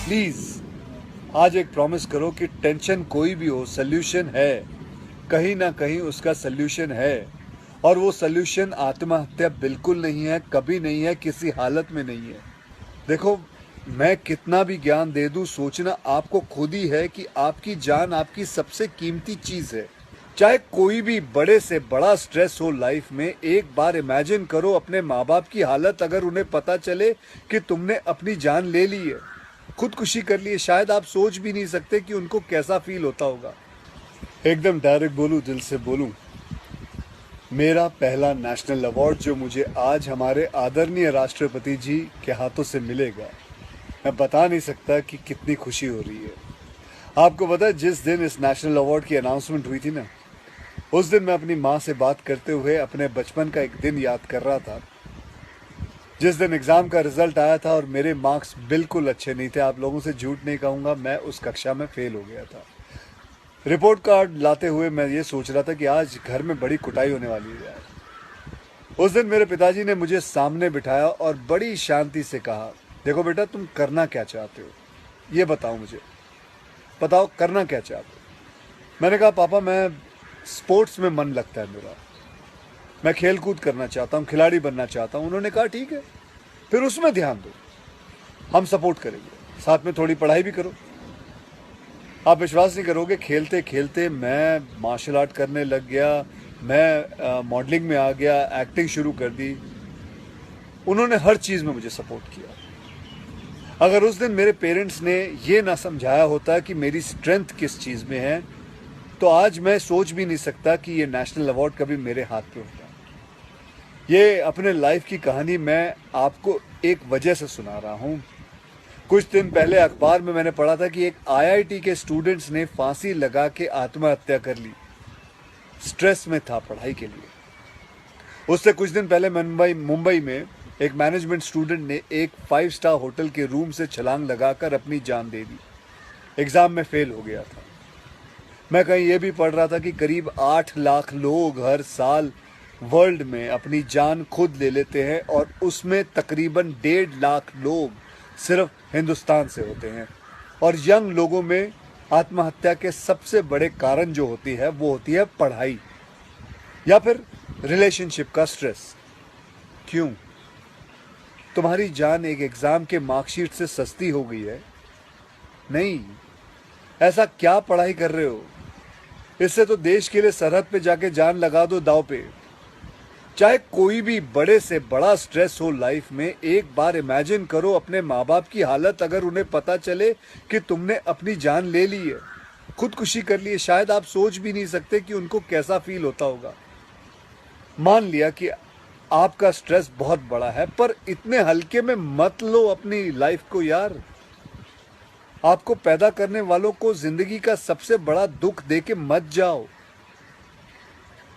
Please आज एक promise करो कि टेंशन कोई भी हो, सोल्यूशन है, कहीं ना कहीं उसका सोल्यूशन है। और वो सोल्यूशन आत्महत्या बिल्कुल नहीं है, कभी नहीं है, किसी हालत में नहीं है। देखो, मैं कितना भी ज्ञान दे दूं, सोचना आपको खुद ही है कि आपकी जान आपकी सबसे कीमती चीज है। चाहे कोई भी बड़े से बड़ा स्ट्रेस हो लाइफ में, एक बार इमेजिन करो अपने माँ बाप की हालत अगर उन्हें पता चले कि तुमने अपनी जान ले ली है, खुदकुशी कर ली है। शायद आप सोच भी नहीं सकते कि उनको कैसा फील होता होगा। एकदम डायरेक्ट बोलूं, दिल से बोलूं, मेरा पहला नेशनल अवार्ड जो मुझे आज हमारे आदरणीय राष्ट्रपति जी के हाथों से मिलेगा, मैं बता नहीं सकता कि कितनी खुशी हो रही है। आपको पता है, जिस दिन इस नेशनल अवार्ड की अनाउंसमेंट हुई थी ना, उस दिन मैं अपनी माँ से बात करते हुए अपने बचपन का एक दिन याद कर रहा था, जिस दिन एग्ज़ाम का रिजल्ट आया था और मेरे मार्क्स बिल्कुल अच्छे नहीं थे। आप लोगों से झूठ नहीं कहूँगा, मैं उस कक्षा में फेल हो गया था। रिपोर्ट कार्ड लाते हुए मैं ये सोच रहा था कि आज घर में बड़ी कुटाई होने वाली है यार। उस दिन मेरे पिताजी ने मुझे सामने बिठाया और बड़ी शांति से कहा, देखो बेटा, तुम करना क्या चाहते हो, ये बताओ मुझे, बताओ करना क्या चाहते हो। मैंने कहा, पापा मैं स्पोर्ट्स में मन लगता है मेरा, मैं खेल कूद करना चाहता हूँ, खिलाड़ी बनना चाहता हूँ। उन्होंने कहा, ठीक है, फिर उसमें ध्यान दो, हम सपोर्ट करेंगे, साथ में थोड़ी पढ़ाई भी करो। आप विश्वास नहीं करोगे, खेलते खेलते मैं मार्शल आर्ट करने लग गया, मैं मॉडलिंग में आ गया, एक्टिंग शुरू कर दी। उन्होंने हर चीज़ में मुझे सपोर्ट किया। अगर उस दिन मेरे पेरेंट्स ने ये ना समझाया होता कि मेरी स्ट्रेंथ किस चीज़ में है, तो आज मैं सोच भी नहीं सकता कि ये नेशनल अवार्ड कभी मेरे हाथ पे होता। ये अपने लाइफ की कहानी मैं आपको एक वजह से सुना रहा हूँ। कुछ दिन पहले अखबार में मैंने पढ़ा था कि एक आईआईटी के स्टूडेंट्स ने फांसी लगा के आत्महत्या कर ली, स्ट्रेस में था पढ़ाई के लिए। उससे कुछ दिन पहले मुंबई में एक मैनेजमेंट स्टूडेंट ने एक 5 स्टार होटल के रूम से छलांग लगाकर अपनी जान दे दी, एग्जाम में फेल हो गया था। मैं कहीं ये भी पढ़ रहा था कि करीब 8 लाख लोग हर साल वर्ल्ड में अपनी जान खुद ले लेते हैं और उसमें तकरीबन 1.5 लाख लोग सिर्फ हिंदुस्तान से होते हैं। और यंग लोगों में आत्महत्या के सबसे बड़े कारण जो होती है वो होती है पढ़ाई या फिर रिलेशनशिप का स्ट्रेस। क्यों? तुम्हारी जान एक एग्जाम के मार्कशीट से सस्ती हो गई है? नहीं। ऐसा क्या पढ़ाई कर रहे हो? इससे तो देश के लिए सरहद पे जाके जान लगा दो दांव पे। चाहे कोई भी बड़े से बड़ा स्ट्रेस हो लाइफ में, एक बार इमेजिन करो अपने माँ बाप की हालत अगर उन्हें पता चले कि तुमने अपनी जान ले ली है, खुदकुशी कर ली है। शायद आप सोच भी नहीं सकते कि उनको कैसा फील होता होगा। मान लिया कि आपका स्ट्रेस बहुत बड़ा है, पर इतने हल्के में मत लो अपनी लाइफ को यार। आपको पैदा करने वालों को जिंदगी का सबसे बड़ा दुख देके मत जाओ।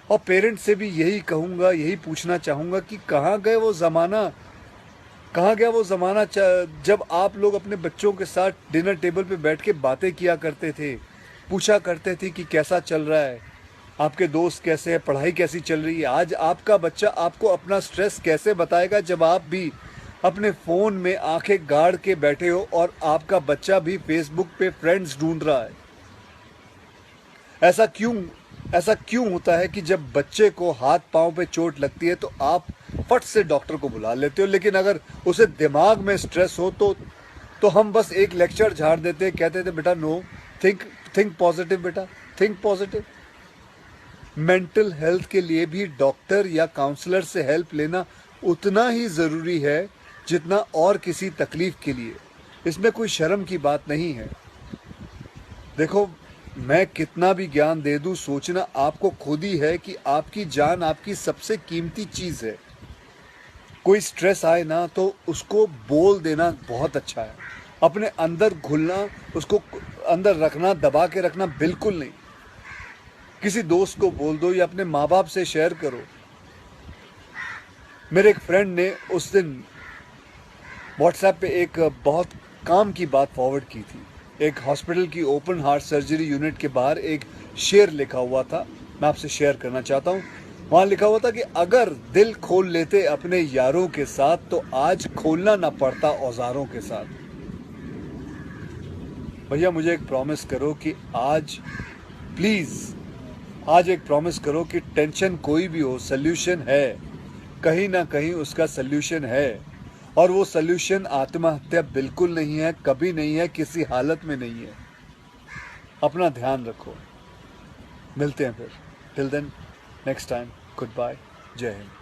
और पेरेंट्स से भी यही कहूँगा, यही पूछना चाहूँगा कि कहाँ गए वो ज़माना, कहाँ गया वो ज़माना जब आप लोग अपने बच्चों के साथ डिनर टेबल पे बैठ के बातें किया करते थे, पूछा करते थे कि कैसा चल रहा है, आपके दोस्त कैसे हैं, पढ़ाई कैसी चल रही है। आज आपका बच्चा आपको अपना स्ट्रेस कैसे बताएगा जब आप भी अपने फ़ोन में आंखें गाड़ के बैठे हो और आपका बच्चा भी फेसबुक पे फ्रेंड्स ढूंढ रहा है। ऐसा क्यों होता है कि जब बच्चे को हाथ पांव पे चोट लगती है तो आप फट से डॉक्टर को बुला लेते हो, लेकिन अगर उसे दिमाग में स्ट्रेस हो तो हम बस एक लेक्चर झाड़ देते, कहते थे बेटा नो, थिंक पॉजिटिव बेटा, थिंक पॉजिटिव। मेंटल हेल्थ के लिए भी डॉक्टर या काउंसलर से हेल्प लेना उतना ही ज़रूरी है जितना और किसी तकलीफ के लिए। इसमें कोई शर्म की बात नहीं है। देखो, मैं कितना भी ज्ञान दे दूं, सोचना आपको खुद ही है कि आपकी जान आपकी सबसे कीमती चीज़ है। कोई स्ट्रेस आए ना तो उसको बोल देना बहुत अच्छा है। अपने अंदर घुलना, उसको अंदर रखना, दबा के रखना बिल्कुल नहीं। किसी दोस्त को बोल दो या अपने माँ बाप से शेयर करो। मेरे एक फ्रेंड ने उस दिन व्हाट्सएप पे एक बहुत काम की बात फॉरवर्ड की थी। एक हॉस्पिटल की ओपन हार्ट सर्जरी यूनिट के बाहर एक शेर लिखा हुआ था, मैं आपसे शेयर करना चाहता हूँ। वहाँ लिखा हुआ था कि अगर दिल खोल लेते अपने यारों के साथ तो आज खोलना ना पड़ता औजारों के साथ। भैया मुझे एक प्रॉमिस करो कि आज प्लीज़ आज एक प्रॉमिस करो कि टेंशन कोई भी हो, सल्यूशन है, कहीं ना कहीं उसका सल्यूशन है। और वो सल्यूशन आत्महत्या बिल्कुल नहीं है, कभी नहीं है, किसी हालत में नहीं है। अपना ध्यान रखो। मिलते हैं फिर। Till then, next time, good bye, जय हिंद।